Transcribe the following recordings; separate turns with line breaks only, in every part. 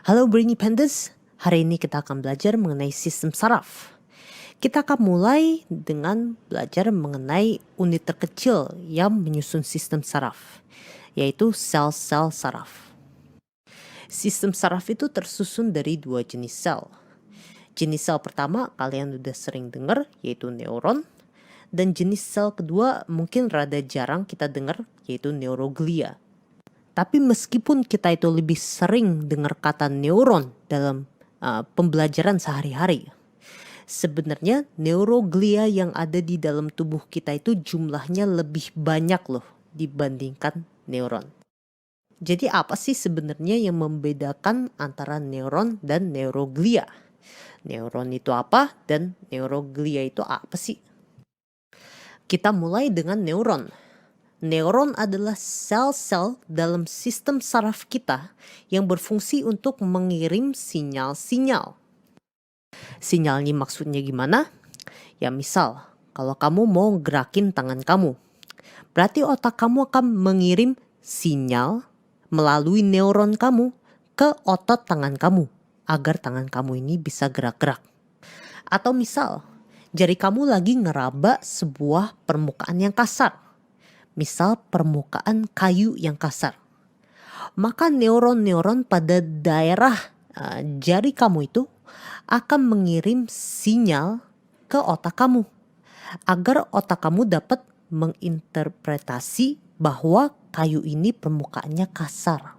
Halo Brainy Pandas, hari ini kita akan belajar mengenai sistem saraf. Kita akan mulai dengan belajar mengenai unit terkecil yang menyusun sistem saraf, yaitu sel-sel saraf. Sistem saraf itu tersusun dari dua jenis sel. Jenis sel pertama kalian udah sering dengar, yaitu neuron. Dan jenis sel kedua mungkin rada jarang kita dengar, yaitu neuroglia. Tapi meskipun kita itu lebih sering dengar kata neuron dalam pembelajaran sehari-hari, sebenarnya neuroglia yang ada di dalam tubuh kita itu jumlahnya lebih banyak loh dibandingkan neuron. Jadi apa sih sebenarnya yang membedakan antara neuron dan neuroglia? Neuron itu apa dan neuroglia itu apa sih? Kita mulai dengan neuron. Neuron adalah sel-sel dalam sistem saraf kita yang berfungsi untuk mengirim sinyal-sinyal. Sinyal ini maksudnya gimana? Ya misal, kalau kamu mau gerakin tangan kamu, berarti otak kamu akan mengirim sinyal melalui neuron kamu ke otot tangan kamu agar tangan kamu ini bisa gerak-gerak. Atau misal, jari kamu lagi ngeraba sebuah permukaan yang kasar. Misal permukaan kayu yang kasar. Maka neuron-neuron pada daerah jari kamu itu akan mengirim sinyal ke otak kamu. Agar otak kamu dapat menginterpretasi bahwa kayu ini permukaannya kasar.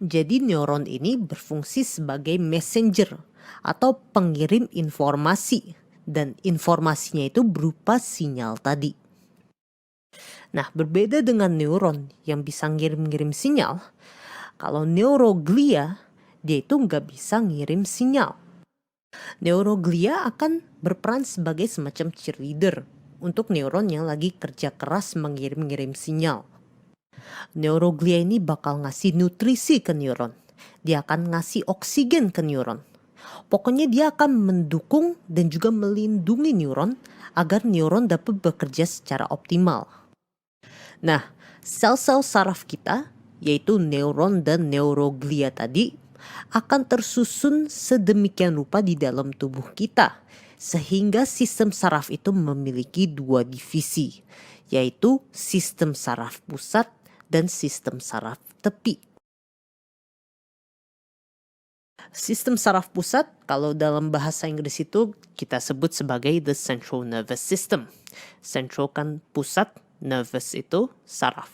Jadi neuron ini berfungsi sebagai messenger atau pengirim informasi. Dan informasinya itu berupa sinyal tadi. Nah, berbeda dengan neuron yang bisa ngirim-ngirim sinyal, kalau neuroglia, dia itu nggak bisa ngirim sinyal. Neuroglia akan berperan sebagai semacam cheerleader untuk neuron yang lagi kerja keras mengirim-ngirim sinyal. Neuroglia ini bakal ngasih nutrisi ke neuron. Dia akan ngasih oksigen ke neuron. Pokoknya dia akan mendukung dan juga melindungi neuron agar neuron dapat bekerja secara optimal. Nah, sel-sel saraf kita, yaitu neuron dan neuroglia tadi, akan tersusun sedemikian rupa di dalam tubuh kita, sehingga sistem saraf itu memiliki dua divisi, yaitu sistem saraf pusat dan sistem saraf tepi. Sistem saraf pusat, kalau dalam bahasa Inggris itu kita sebut sebagai the central nervous system. Central kan pusat, nervous itu saraf.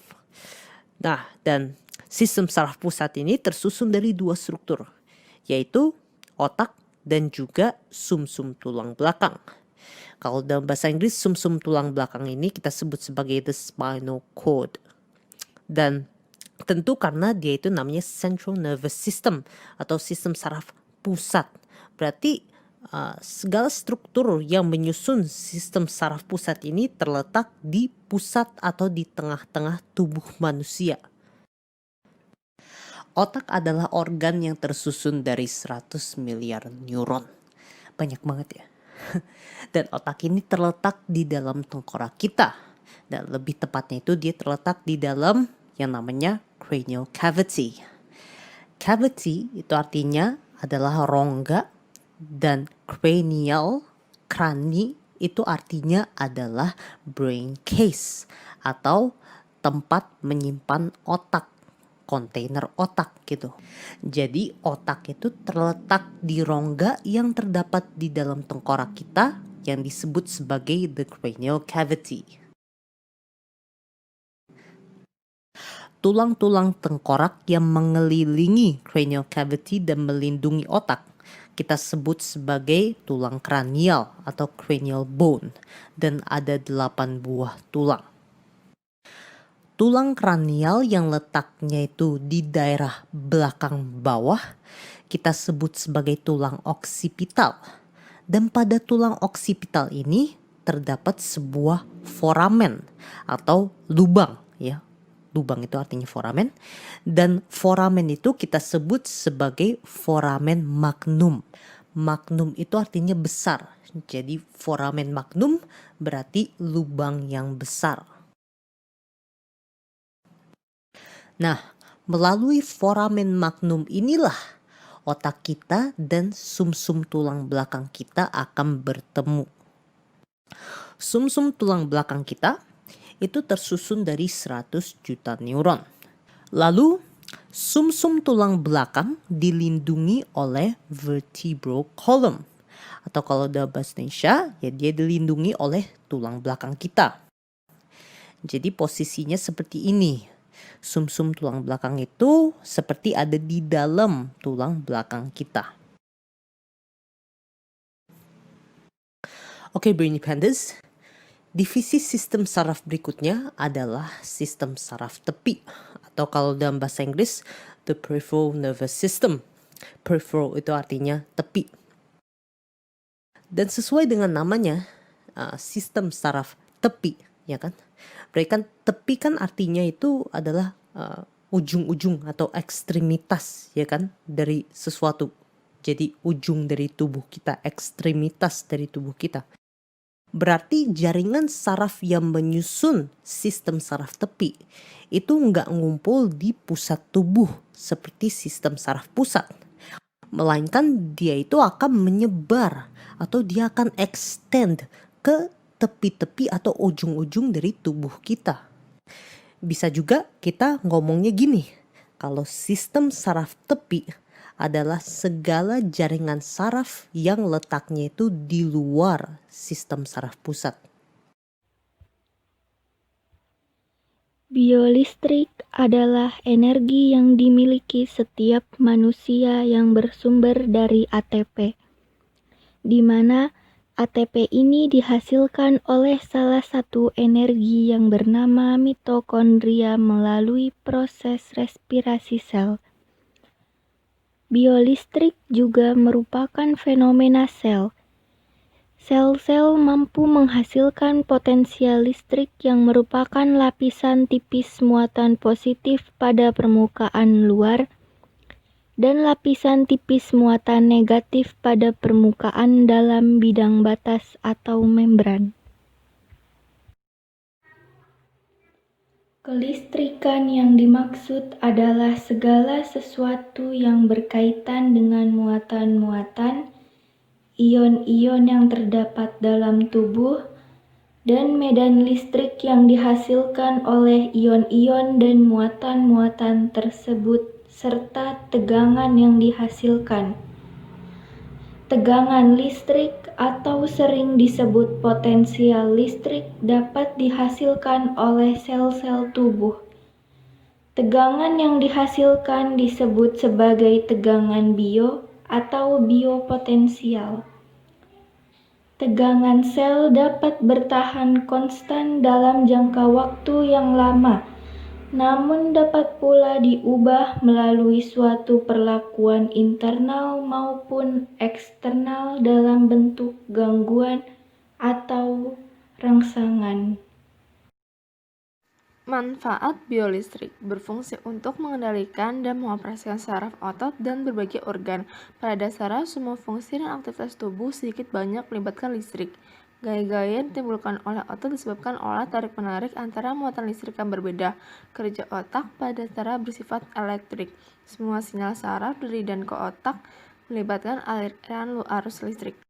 Nah, dan sistem saraf pusat ini tersusun dari dua struktur, yaitu otak dan juga sumsum tulang belakang. Kalau dalam bahasa Inggris, sumsum tulang belakang ini kita sebut sebagai the spinal cord. Dan tentu karena dia itu namanya central nervous system atau sistem saraf pusat. Berarti segala struktur yang menyusun sistem saraf pusat ini terletak di pusat atau di tengah-tengah tubuh manusia. Otak adalah organ yang tersusun dari 100 miliar neuron. Banyak banget ya. Dan otak ini terletak di dalam tengkorak kita. Dan lebih tepatnya itu dia terletak di dalam yang namanya cranial cavity. Cavity itu artinya adalah rongga. Dan cranial, krani itu artinya adalah brain case atau tempat menyimpan otak, kontainer otak gitu. Jadi otak itu terletak di rongga yang terdapat di dalam tengkorak kita yang disebut sebagai the cranial cavity. Tulang-tulang tengkorak yang mengelilingi cranial cavity dan melindungi otak kita sebut sebagai tulang kranial atau cranial bone dan ada 8 buah tulang. Tulang kranial yang letaknya itu di daerah belakang bawah kita sebut sebagai tulang oksipital. Dan pada tulang oksipital ini terdapat sebuah foramen atau lubang ya. Lubang itu artinya foramen. Dan foramen itu kita sebut sebagai foramen magnum. Magnum itu artinya besar. Jadi foramen magnum berarti lubang yang besar. Nah, Melalui foramen magnum inilah otak kita dan sumsum tulang belakang kita akan bertemu. Sumsum tulang belakang kita itu tersusun dari 100 juta neuron. Lalu, sumsum tulang belakang dilindungi oleh vertebral column. Atau kalau dalam bahasa Indonesia, ya dia dilindungi oleh tulang belakang kita. Jadi posisinya seperti ini. Sumsum tulang belakang itu seperti ada di dalam tulang belakang kita. Oke, Brainy Pandas. Divisi sistem saraf berikutnya adalah sistem saraf tepi. Atau kalau dalam bahasa Inggris, the peripheral nervous system. Peripheral itu artinya tepi. Dan sesuai dengan namanya, sistem saraf tepi, ya kan? Berarti kan tepi kan artinya itu adalah ujung-ujung atau ekstremitas, ya kan, dari sesuatu. Jadi ujung dari tubuh kita, ekstremitas dari tubuh kita. Berarti jaringan saraf yang menyusun sistem saraf tepi itu nggak ngumpul di pusat tubuh seperti sistem saraf pusat. Melainkan dia itu akan menyebar atau dia akan extend ke tepi-tepi atau ujung-ujung dari tubuh kita. Bisa juga kita ngomongnya gini, kalau sistem saraf tepi adalah segala jaringan saraf yang letaknya itu di luar sistem saraf pusat.
Biolistrik adalah energi yang dimiliki setiap manusia yang bersumber dari ATP, di mana ATP ini dihasilkan oleh salah satu energi yang bernama mitokondria melalui proses respirasi sel. Biolistrik juga merupakan fenomena sel. Sel-sel mampu menghasilkan potensial listrik yang merupakan lapisan tipis muatan positif pada permukaan luar dan lapisan tipis muatan negatif pada permukaan dalam bidang batas atau membran. Kelistrikan yang dimaksud adalah segala sesuatu yang berkaitan dengan muatan-muatan, ion-ion yang terdapat dalam tubuh, dan medan listrik yang dihasilkan oleh ion-ion dan muatan-muatan tersebut, serta tegangan yang dihasilkan. Tegangan listrik atau sering disebut potensial listrik dapat dihasilkan oleh sel-sel tubuh. Tegangan yang dihasilkan disebut sebagai tegangan bio atau biopotensial. Tegangan sel dapat bertahan konstan dalam jangka waktu yang lama, namun dapat pula diubah melalui suatu perlakuan internal maupun eksternal dalam bentuk gangguan atau rangsangan.
Manfaat biolistrik berfungsi untuk mengendalikan dan mengoperasikan saraf otot dan berbagai organ. Pada dasarnya, semua fungsi dan aktivitas tubuh sedikit banyak melibatkan listrik. Gaya-gaya yang ditimbulkan oleh otot disebabkan oleh tarik-menarik antara muatan listrik yang berbeda. Kerja otak pada dasarnya bersifat elektrik. Semua sinyal saraf dari dan ke otak melibatkan aliran arus listrik.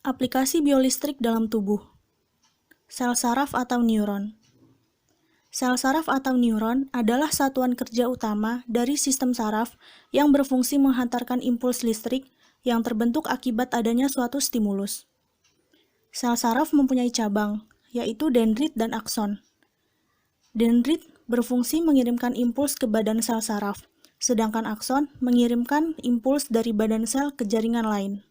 Aplikasi biolistrik dalam tubuh. Sel saraf atau neuron. Sel saraf atau neuron adalah satuan kerja utama dari sistem saraf yang berfungsi menghantarkan impuls listrik yang terbentuk akibat adanya suatu stimulus. Sel saraf mempunyai cabang, yaitu dendrit dan akson. Dendrit berfungsi mengirimkan impuls ke badan sel saraf, sedangkan akson mengirimkan impuls dari badan sel ke jaringan lain.